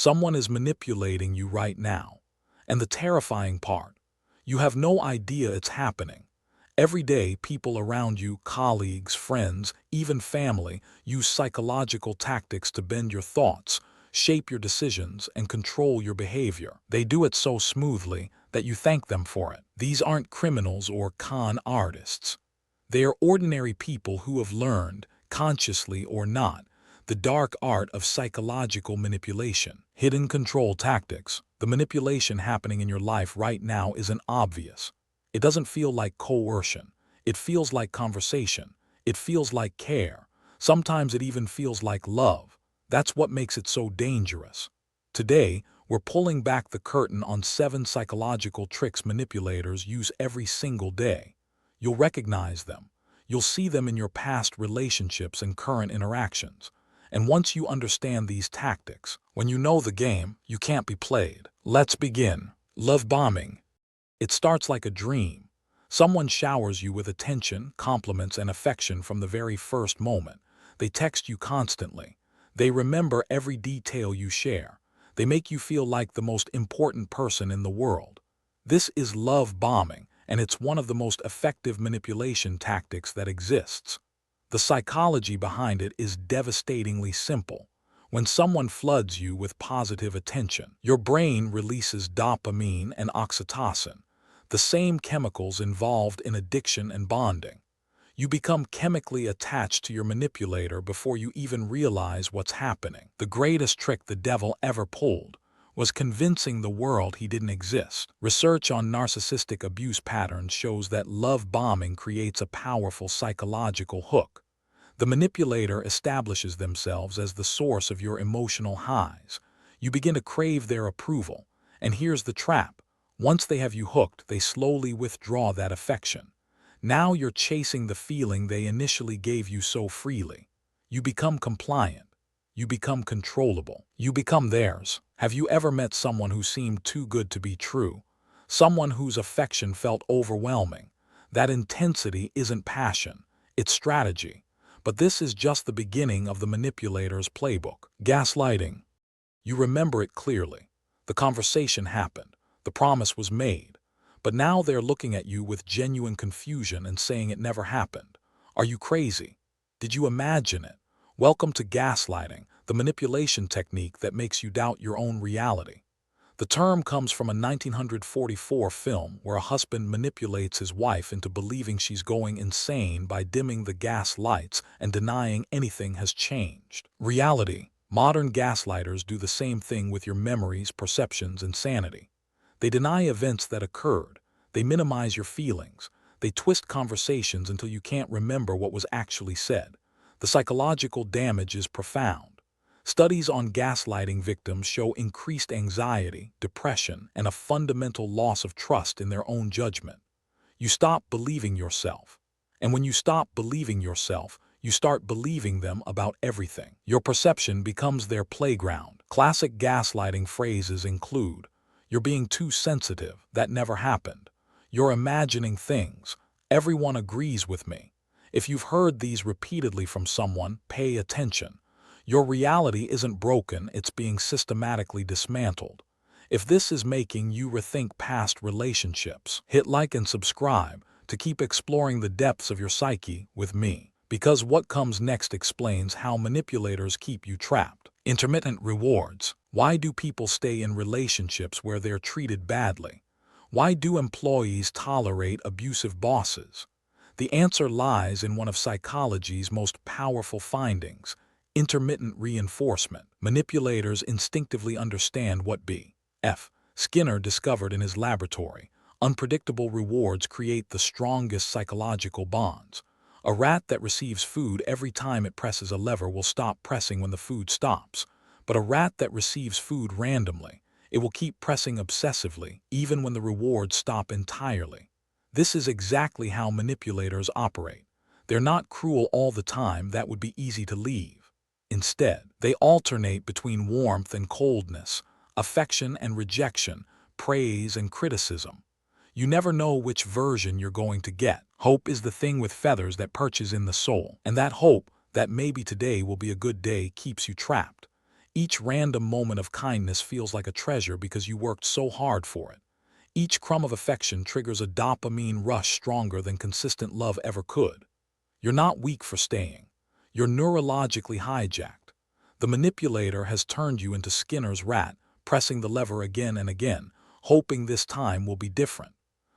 Someone is manipulating you right now. And the terrifying part, you have no idea it's happening. Every day, people around you, colleagues, friends, even family, use psychological tactics to bend your thoughts, shape your decisions, and control your behavior. They do it so smoothly that you thank them for it. These aren't criminals or con artists. They are ordinary people who have learned, consciously or not, the dark art of psychological manipulation. Hidden control tactics. The manipulation happening in your life right now isn't obvious. It doesn't feel like coercion. It feels like conversation. It feels like care. Sometimes it even feels like love. That's what makes it so dangerous. Today, we're pulling back the curtain on 7 psychological tricks manipulators use every single day. You'll recognize them. You'll see them in your past relationships and current interactions. And once you understand these tactics, when you know the game, you can't be played. Let's begin. Love bombing. It starts like a dream. Someone showers you with attention, compliments, and affection from the very first moment. They text you constantly. They remember every detail you share. They make you feel like the most important person in the world. This is love bombing, and it's one of the most effective manipulation tactics that exists. The psychology behind it is devastatingly simple. When someone floods you with positive attention, your brain releases dopamine and oxytocin, the same chemicals involved in addiction and bonding. You become chemically attached to your manipulator before you even realize what's happening. The greatest trick the devil ever pulled was convincing the world he didn't exist. Research on narcissistic abuse patterns shows that love bombing creates a powerful psychological hook. The manipulator establishes themselves as the source of your emotional highs. You begin to crave their approval. And here's the trap. Once they have you hooked, they slowly withdraw that affection. Now you're chasing the feeling they initially gave you so freely. You become compliant. You become controllable. You become theirs. Have you ever met someone who seemed too good to be true? Someone whose affection felt overwhelming. That intensity isn't passion, it's strategy. But this is just the beginning of the manipulator's playbook. Gaslighting. You remember it clearly. The conversation happened. The promise was made. But now they're looking at you with genuine confusion and saying it never happened. Are you crazy? Did you imagine it? Welcome to gaslighting, the manipulation technique that makes you doubt your own reality. The term comes from a 1944 film where a husband manipulates his wife into believing she's going insane by dimming the gas lights and denying anything has changed. Reality. Modern gaslighters do the same thing with your memories, perceptions, and sanity. They deny events that occurred. They minimize your feelings. They twist conversations until you can't remember what was actually said. The psychological damage is profound. Studies on gaslighting victims show increased anxiety, depression, and a fundamental loss of trust in their own judgment. You stop believing yourself. And when you stop believing yourself, you start believing them about everything. Your perception becomes their playground. Classic gaslighting phrases include, "You're being too sensitive. That never happened. You're imagining things. Everyone agrees with me." If you've heard these repeatedly from someone, pay attention. Your reality isn't broken, it's being systematically dismantled. If this is making you rethink past relationships, hit like and subscribe to keep exploring the depths of your psyche with me. Because what comes next explains how manipulators keep you trapped. Intermittent rewards. Why do people stay in relationships where they're treated badly? Why do employees tolerate abusive bosses? The answer lies in one of psychology's most powerful findings: intermittent reinforcement. Manipulators instinctively understand what B.F. Skinner discovered in his laboratory. Unpredictable rewards create the strongest psychological bonds. A rat that receives food every time it presses a lever will stop pressing when the food stops. But a rat that receives food randomly, it will keep pressing obsessively, even when the rewards stop entirely. This is exactly how manipulators operate. They're not cruel all the time, that would be easy to leave. Instead, they alternate between warmth and coldness, affection and rejection, praise and criticism. You never know which version you're going to get. Hope is the thing with feathers that perches in the soul, and that hope that maybe today will be a good day keeps you trapped. Each random moment of kindness feels like a treasure because you worked so hard for it. Each crumb of affection triggers a dopamine rush stronger than consistent love ever could. You're not weak for staying. You're neurologically hijacked. The manipulator has turned you into Skinner's rat, pressing the lever again and again, hoping this time will be different.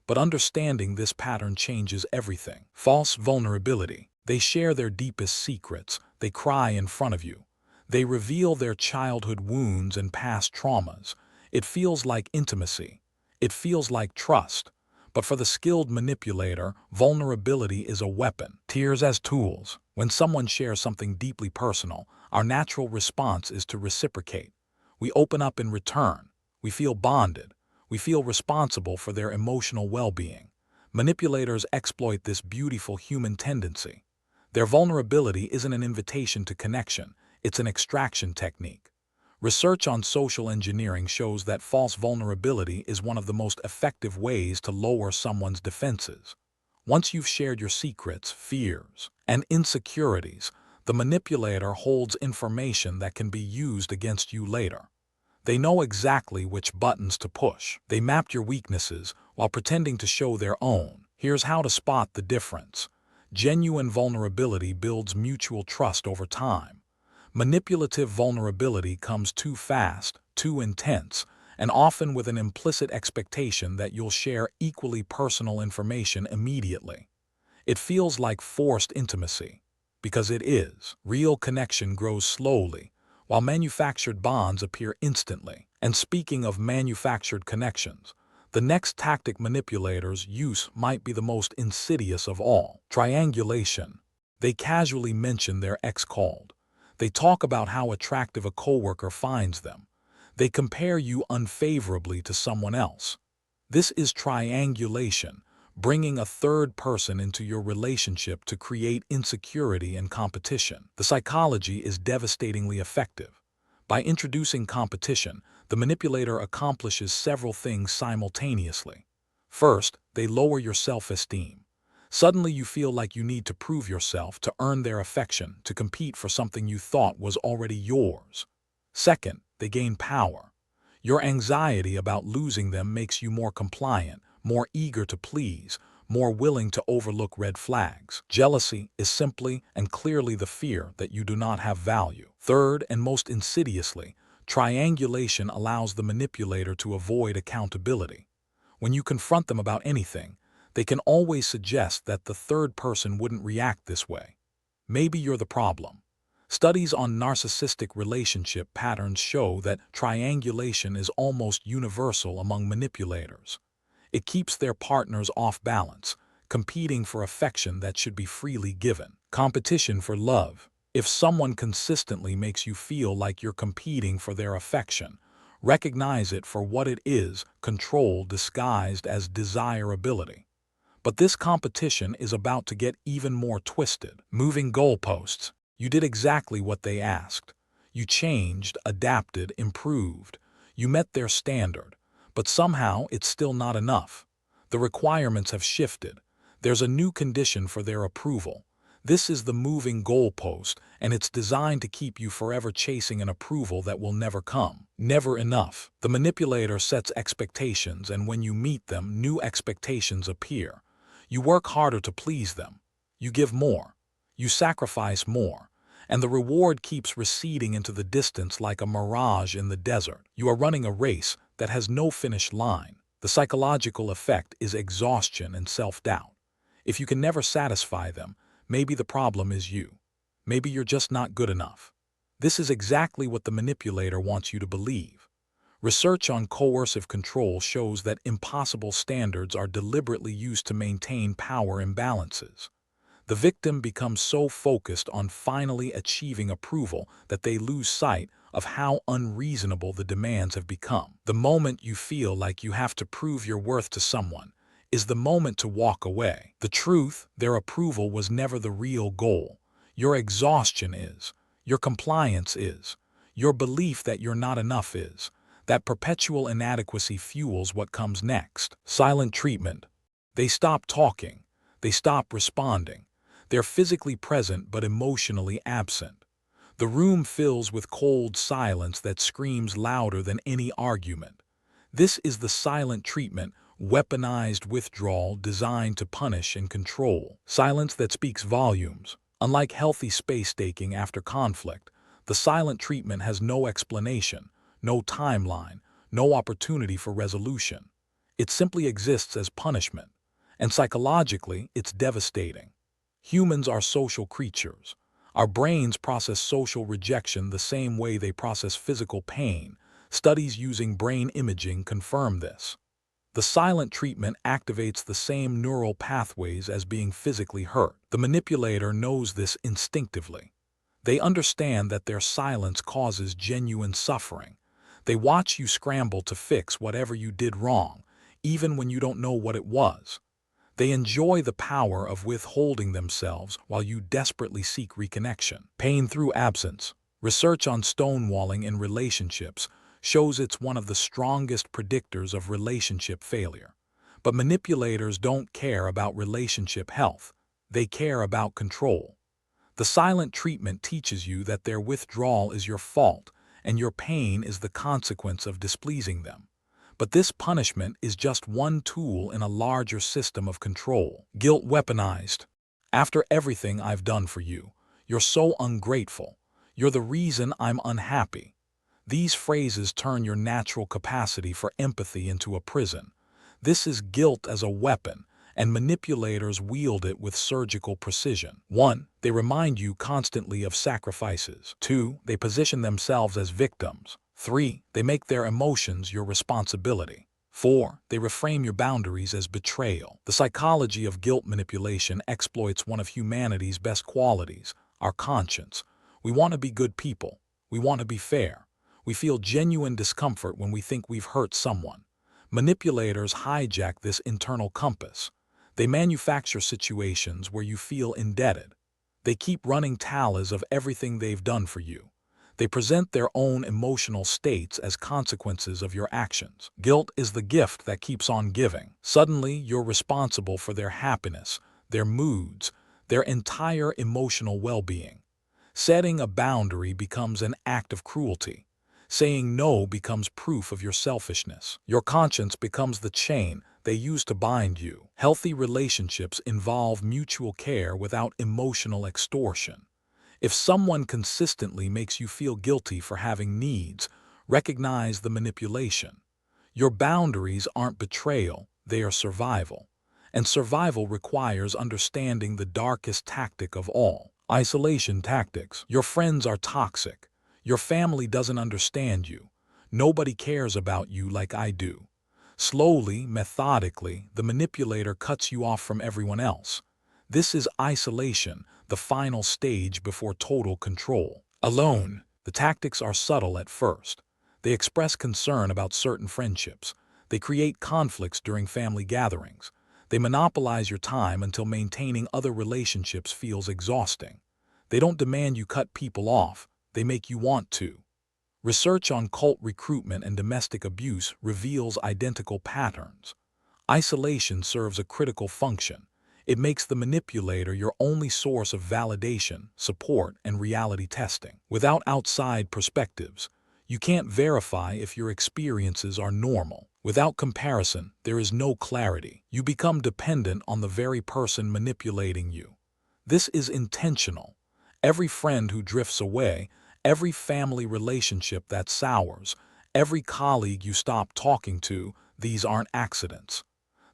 But understanding this pattern changes everything. False vulnerability. They share their deepest secrets. They cry in front of you. They reveal their childhood wounds and past traumas. It feels like intimacy. It feels like trust. But for the skilled manipulator, vulnerability is a weapon. Tears as tools. When someone shares something deeply personal, our natural response is to reciprocate. We open up in return. We feel bonded. We feel responsible for their emotional well-being. Manipulators exploit this beautiful human tendency. Their vulnerability isn't an invitation to connection, it's an extraction technique. Research on social engineering shows that false vulnerability is one of the most effective ways to lower someone's defenses. Once you've shared your secrets, fears, and insecurities, the manipulator holds information that can be used against you later. They know exactly which buttons to push. They mapped your weaknesses while pretending to show their own. Here's how to spot the difference. Genuine vulnerability builds mutual trust over time. Manipulative vulnerability comes too fast, too intense, and often with an implicit expectation that you'll share equally personal information immediately. It feels like forced intimacy, because it is. Real connection grows slowly, while manufactured bonds appear instantly. And speaking of manufactured connections, the next tactic manipulators use might be the most insidious of all. Triangulation. They casually mention their ex-called. They talk about how attractive a coworker finds them. They compare you unfavorably to someone else. This is triangulation, bringing a third person into your relationship to create insecurity and competition. The psychology is devastatingly effective. By introducing competition, the manipulator accomplishes several things simultaneously. First, they lower your self-esteem. Suddenly you feel like you need to prove yourself to earn their affection, to compete for something you thought was already yours. Second, they gain power. Your anxiety about losing them makes you more compliant, more eager to please, more willing to overlook red flags. Jealousy is simply and clearly the fear that you do not have value. Third, and most insidiously, triangulation allows the manipulator to avoid accountability. When you confront them about anything, they can always suggest that the third person wouldn't react this way. Maybe you're the problem. Studies on narcissistic relationship patterns show that triangulation is almost universal among manipulators. It keeps their partners off balance, competing for affection that should be freely given. Competition for love. If someone consistently makes you feel like you're competing for their affection, recognize it for what it is: control disguised as desirability. But this competition is about to get even more twisted. Moving goalposts. You did exactly what they asked. You changed, adapted, improved. You met their standard. But somehow it's still not enough. The requirements have shifted. There's a new condition for their approval. This is the moving goalpost, and it's designed to keep you forever chasing an approval that will never come. Never enough. The manipulator sets expectations, and when you meet them, new expectations appear. You work harder to please them. You give more. You sacrifice more. And the reward keeps receding into the distance like a mirage in the desert. You are running a race that has no finish line. The psychological effect is exhaustion and self-doubt. If you can never satisfy them, maybe the problem is you. Maybe you're just not good enough. This is exactly what the manipulator wants you to believe. Research on coercive control shows that impossible standards are deliberately used to maintain power imbalances. The victim becomes so focused on finally achieving approval that they lose sight of how unreasonable the demands have become. The moment you feel like you have to prove your worth to someone is the moment to walk away. The truth, their approval was never the real goal. Your exhaustion is. Your compliance is. Your belief that you're not enough is. That perpetual inadequacy fuels what comes next. Silent treatment. They stop talking. They stop responding. They're physically present but emotionally absent. The room fills with cold silence that screams louder than any argument. This is the silent treatment, weaponized withdrawal designed to punish and control. Silence that speaks volumes. Unlike healthy space taking after conflict, the silent treatment has no explanation, no timeline, no opportunity for resolution. It simply exists as punishment. And psychologically, it's devastating. Humans are social creatures. Our brains process social rejection the same way they process physical pain. Studies using brain imaging confirm this. The silent treatment activates the same neural pathways as being physically hurt. The manipulator knows this instinctively. They understand that their silence causes genuine suffering. They watch you scramble to fix whatever you did wrong, even when you don't know what it was. They enjoy the power of withholding themselves while you desperately seek reconnection. Pain through absence. Research on stonewalling in relationships shows it's one of the strongest predictors of relationship failure. But manipulators don't care about relationship health. They care about control. The silent treatment teaches you that their withdrawal is your fault and your pain is the consequence of displeasing them. But this punishment is just one tool in a larger system of control. Guilt weaponized. After everything I've done for you, you're so ungrateful. You're the reason I'm unhappy. These phrases turn your natural capacity for empathy into a prison. This is guilt as a weapon, and manipulators wield it with surgical precision. 1. They remind you constantly of sacrifices. 2. They position themselves as victims. 3. They make their emotions your responsibility. 4. They reframe your boundaries as betrayal. The psychology of guilt manipulation exploits one of humanity's best qualities, our conscience. We want to be good people. We want to be fair. We feel genuine discomfort when we think we've hurt someone. Manipulators hijack this internal compass. They manufacture situations where you feel indebted. They keep running tallies of everything they've done for you. They present their own emotional states as consequences of your actions. Guilt is the gift that keeps on giving. Suddenly, you're responsible for their happiness, their moods, their entire emotional well-being. Setting a boundary becomes an act of cruelty. Saying no becomes proof of your selfishness. Your conscience becomes the chain they use to bind you. Healthy relationships involve mutual care without emotional extortion. If someone consistently makes you feel guilty for having needs, recognize the manipulation. Your boundaries aren't betrayal, they are survival. And survival requires understanding the darkest tactic of all, isolation tactics. Your friends are toxic. Your family doesn't understand you. Nobody cares about you like I do. Slowly, methodically, the manipulator cuts you off from everyone else. This is isolation, the final stage before total control. Alone, the tactics are subtle at first. They express concern about certain friendships. They create conflicts during family gatherings. They monopolize your time until maintaining other relationships feels exhausting. They don't demand you cut people off. They make you want to. Research on cult recruitment and domestic abuse reveals identical patterns. Isolation serves a critical function. It makes the manipulator your only source of validation, support, and reality testing. Without outside perspectives, you can't verify if your experiences are normal. Without comparison, there is no clarity. You become dependent on the very person manipulating you. This is intentional. Every friend who drifts away, every family relationship that sours, every colleague you stop talking to, these aren't accidents.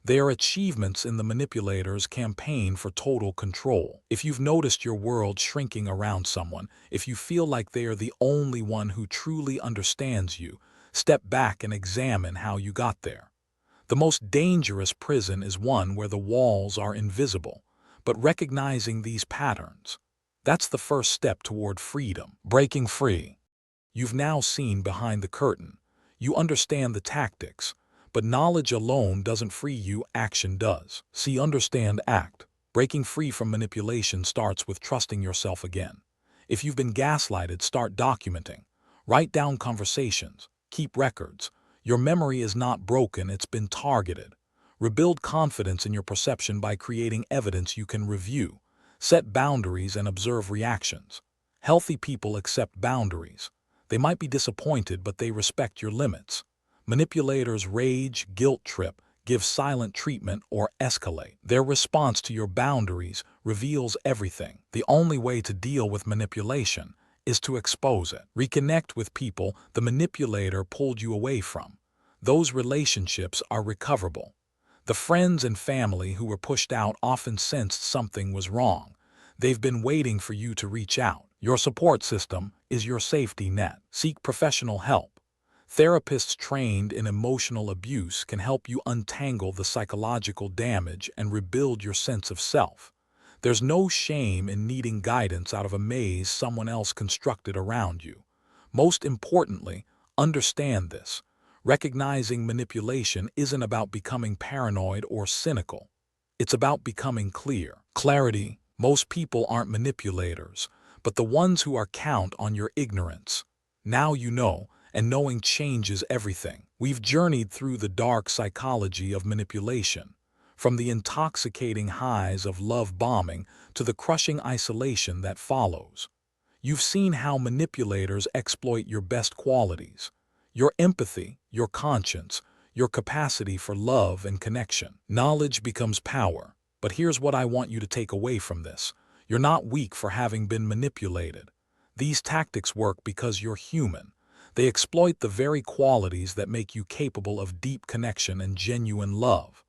They are achievements in the manipulator's campaign for total control. If you've noticed your world shrinking around someone, if you feel like they are the only one who truly understands you, step back and examine how you got there. The most dangerous prison is one where the walls are invisible, but recognizing these patterns, that's the first step toward freedom. Breaking free. You've now seen behind the curtain. You understand the tactics. But knowledge alone doesn't free you, action does. See, understand, act. Breaking free from manipulation starts with trusting yourself again. If you've been gaslighted, start documenting. Write down conversations. Keep records. Your memory is not broken, it's been targeted. Rebuild confidence in your perception by creating evidence you can review. Set boundaries and observe reactions. Healthy people accept boundaries. They might be disappointed, but they respect your limits. Manipulators rage, guilt trip, give silent treatment, or escalate. Their response to your boundaries reveals everything. The only way to deal with manipulation is to expose it. Reconnect with people the manipulator pulled you away from. Those relationships are recoverable. The friends and family who were pushed out often sensed something was wrong. They've been waiting for you to reach out. Your support system is your safety net. Seek professional help. Therapists trained in emotional abuse can help you untangle the psychological damage and rebuild your sense of self. There's no shame in needing guidance out of a maze someone else constructed around you. Most importantly, understand this. Recognizing manipulation isn't about becoming paranoid or cynical. It's about becoming clear. Clarity. Most people aren't manipulators, but the ones who are count on your ignorance. Now you know, and knowing changes everything. We've journeyed through the dark psychology of manipulation, from the intoxicating highs of love bombing to the crushing isolation that follows. You've seen how manipulators exploit your best qualities, your empathy, your conscience, your capacity for love and connection. Knowledge becomes power, but here's what I want you to take away from this. You're not weak for having been manipulated. These tactics work because you're human. They exploit the very qualities that make you capable of deep connection and genuine love.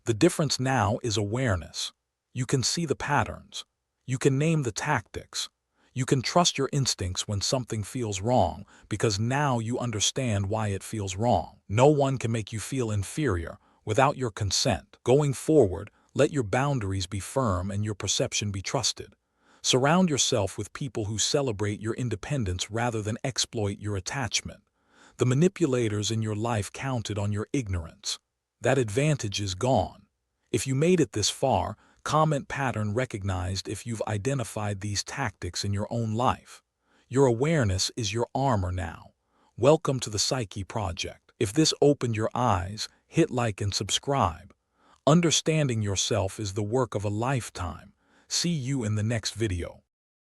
The difference now is awareness. You can see the patterns. You can name the tactics. You can trust your instincts when something feels wrong, because now you understand why it feels wrong. No one can make you feel inferior without your consent. Going forward, let your boundaries be firm and your perception be trusted. Surround yourself with people who celebrate your independence rather than exploit your attachment. The manipulators in your life counted on your ignorance. That advantage is gone. If you made it this far, comment pattern recognized if you've identified these tactics in your own life. Your awareness is your armor now. Welcome to the Psyche Project. If this opened your eyes, hit like and subscribe. Understanding yourself is the work of a lifetime. See you in the next video.